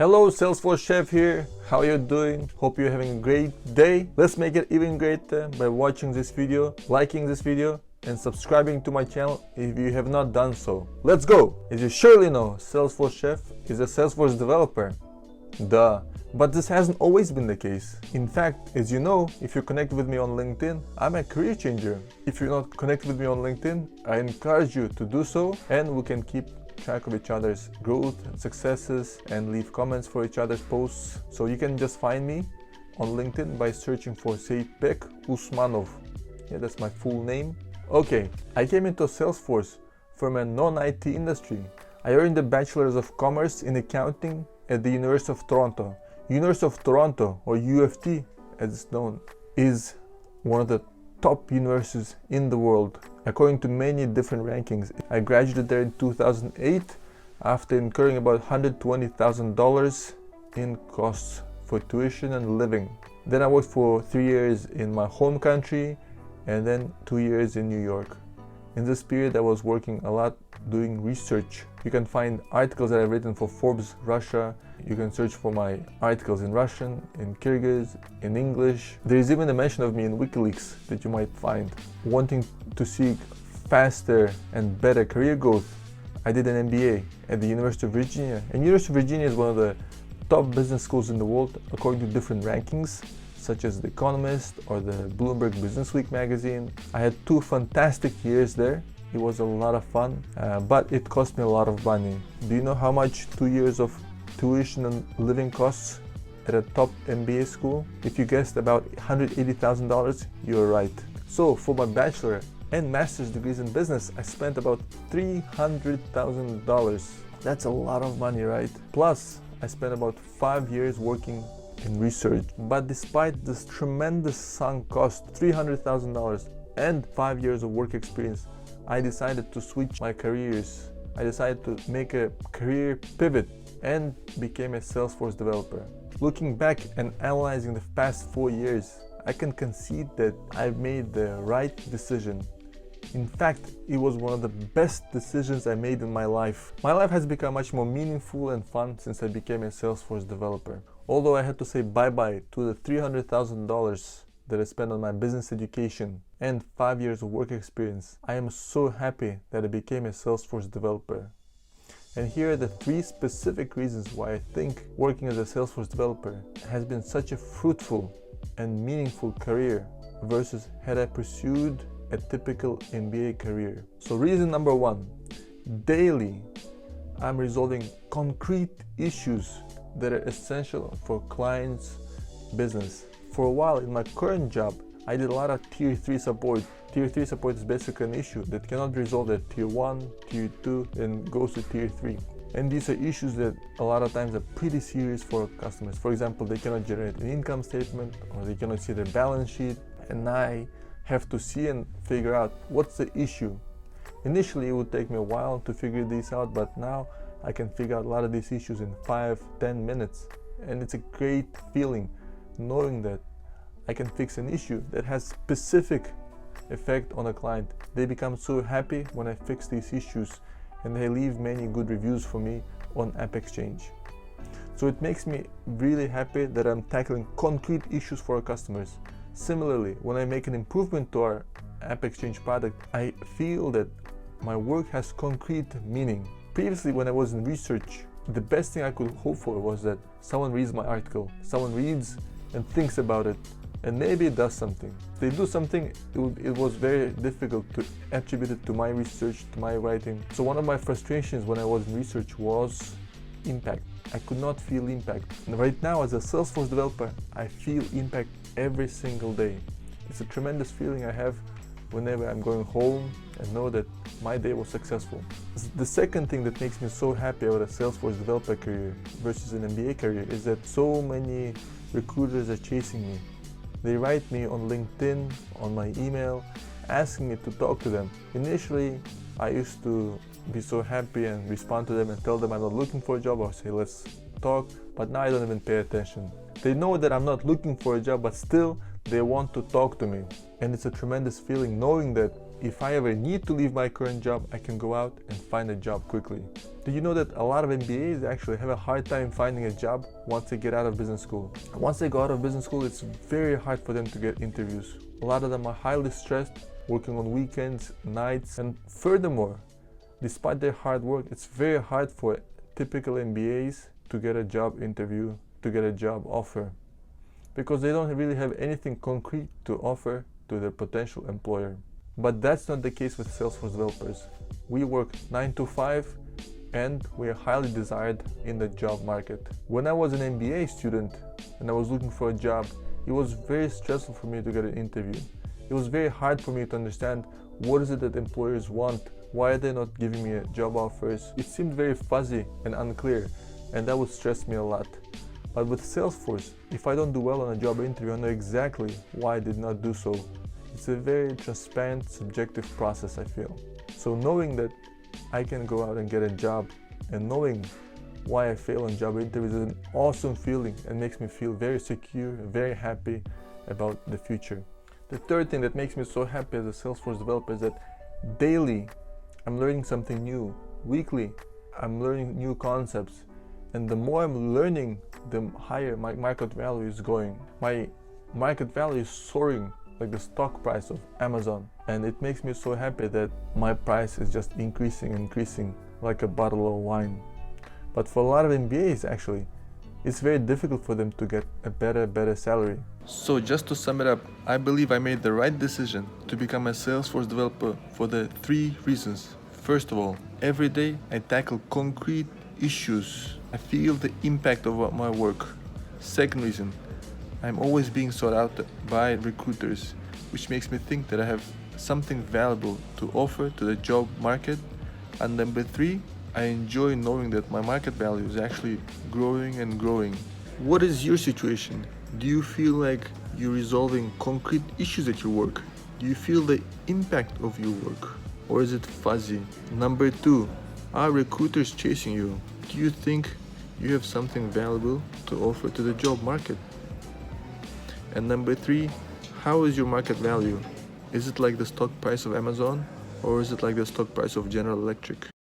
Hello, Salesforce Chef here. How are you doing? Hope you're having a great day. Let's make it even greater by watching this video, liking this video, and subscribing to my channel if you have not done so. Let's go! As you surely know, Salesforce Chef is a Salesforce developer. Duh. But this hasn't always been the case. In fact, as you know, if you connect with me on LinkedIn, I'm a career changer. If you're not connected with me on LinkedIn, I encourage you to do so, and we can keep track of each other's growth and successes and leave comments for each other's posts. So you can just find me on LinkedIn by searching for Seyitbek Usmanov. Yeah, that's my full name. Okay, I came into Salesforce from a non-IT industry. I earned a Bachelor's of Commerce in Accounting at the University of Toronto. University of Toronto, or UFT as it's known, is one of the top universities in the world according to many different rankings. I graduated there in 2008 after incurring about $120,000 in costs for tuition and living. Then I worked for 3 years in my home country and then 2 years in New York. In this period I was working a lot doing research. You can find articles that I've written for Forbes Russia. You can search for my articles in Russian, in Kyrgyz, in English. There is even a mention of me in WikiLeaks that you might find. Wanting to seek faster and better career growth, I did an MBA at the University of Virginia. And University of Virginia is one of the top business schools in the world according to different rankings, such as The Economist or the Bloomberg Businessweek magazine. I had 2 fantastic years there. It was a lot of fun, but it cost me a lot of money. Do you know how much 2 years of tuition and living costs at a top MBA school? If you guessed about $180,000, you're right. So for my bachelor and master's degrees in business, I spent about $300,000. That's a lot of money, right? Plus, I spent about 5 years working in research. But despite this tremendous sunk cost, $300,000 and 5 years of work experience, I decided to switch my careers. I decided to make a career pivot and became a Salesforce developer. Looking back and analyzing the past 4 years, I can concede that I've made the right decision. In fact, it was one of the best decisions I made in my life. My life has become much more meaningful and fun since I became a Salesforce developer. Although I had to say bye-bye to the $300,000 that I spent on my business education and 5 years of work experience, I am so happy that I became a Salesforce developer. And here are the 3 specific reasons why I think working as a Salesforce developer has been such a fruitful and meaningful career versus had I pursued a typical MBA career. So reason number 1, daily I'm resolving concrete issues that are essential for clients' business. For a while in my current job, I did a lot of tier 3 support. Tier 3 support is basically an issue that cannot be resolved at tier 1, tier 2, and goes to tier 3. And these are issues that a lot of times are pretty serious for customers. For example, they cannot generate an income statement or they cannot see their balance sheet, and I have to see and figure out what's the issue. Initially, it would take me a while to figure these out, but now I can figure out a lot of these issues in 5-10 minutes. And it's a great feeling knowing that I can fix an issue that has specific effect on a client. They become so happy when I fix these issues, and they leave many good reviews for me on AppExchange. So it makes me really happy that I'm tackling concrete issues for our customers. Similarly, when I make an improvement to our AppExchange product, I feel that my work has concrete meaning. Previously, when I was in research, the best thing I could hope for was that someone reads my article, someone reads and thinks about it, and maybe it does something. If they do something, it was very difficult to attribute it to my research, to my writing. So one of my frustrations when I was in research was impact. I could not feel impact. And right now, as a Salesforce developer, I feel impact every single day. It's a tremendous feeling I have whenever I'm going home and know that my day was successful. The second thing that makes me so happy about a Salesforce developer career versus an MBA career is that so many recruiters are chasing me. They write me on LinkedIn, on my email, asking me to talk to them. Initially, I used to be so happy and respond to them and tell them I'm not looking for a job or say let's talk, but now I don't even pay attention. They know that I'm not looking for a job, but still they want to talk to me. And it's a tremendous feeling knowing that if I ever need to leave my current job, I can go out and find a job quickly. Did you know that a lot of MBAs actually have a hard time finding a job once they get out of business school? Once they go out of business school, it's very hard for them to get interviews. A lot of them are highly stressed, working on weekends, nights, and furthermore, despite their hard work, it's very hard for typical MBAs to get a job interview, to get a job offer, because they don't really have anything concrete to offer to their potential employer. But that's not the case with Salesforce developers. We work 9 to 5 and we are highly desired in the job market. When I was an MBA student and I was looking for a job, it was very stressful for me to get an interview. It was very hard for me to understand what is it that employers want, why are they not giving me job offers. It seemed very fuzzy and unclear, and that would stress me a lot. But with Salesforce, if I don't do well on a job interview, I know exactly why I did not do so. It's a very transparent, subjective process, I feel. So knowing that I can go out and get a job and knowing why I fail on job interviews is an awesome feeling and makes me feel very secure, very happy about the future. The third thing that makes me so happy as a Salesforce developer is that daily I'm learning something new. Weekly I'm learning new concepts. And the more I'm learning, the higher my market value is going. My market value is soaring like the stock price of Amazon. And it makes me so happy that my price is just increasing like a bottle of wine. But for a lot of MBAs actually, it's very difficult for them to get a better salary. So just to sum it up, I believe I made the right decision to become a Salesforce developer for the 3 reasons. First of all, every day I tackle concrete issues. I feel the impact of my work. Second reason, I'm always being sought out by recruiters, which makes me think that I have something valuable to offer to the job market. And number 3, I enjoy knowing that my market value is actually growing and growing. What is your situation? Do you feel like you're resolving concrete issues at your work? Do you feel the impact of your work? Or is it fuzzy? Number 2, are recruiters chasing you? Do you think you have something valuable to offer to the job market? And number 3, how is your market value? Is it like the stock price of Amazon or is it like the stock price of General Electric?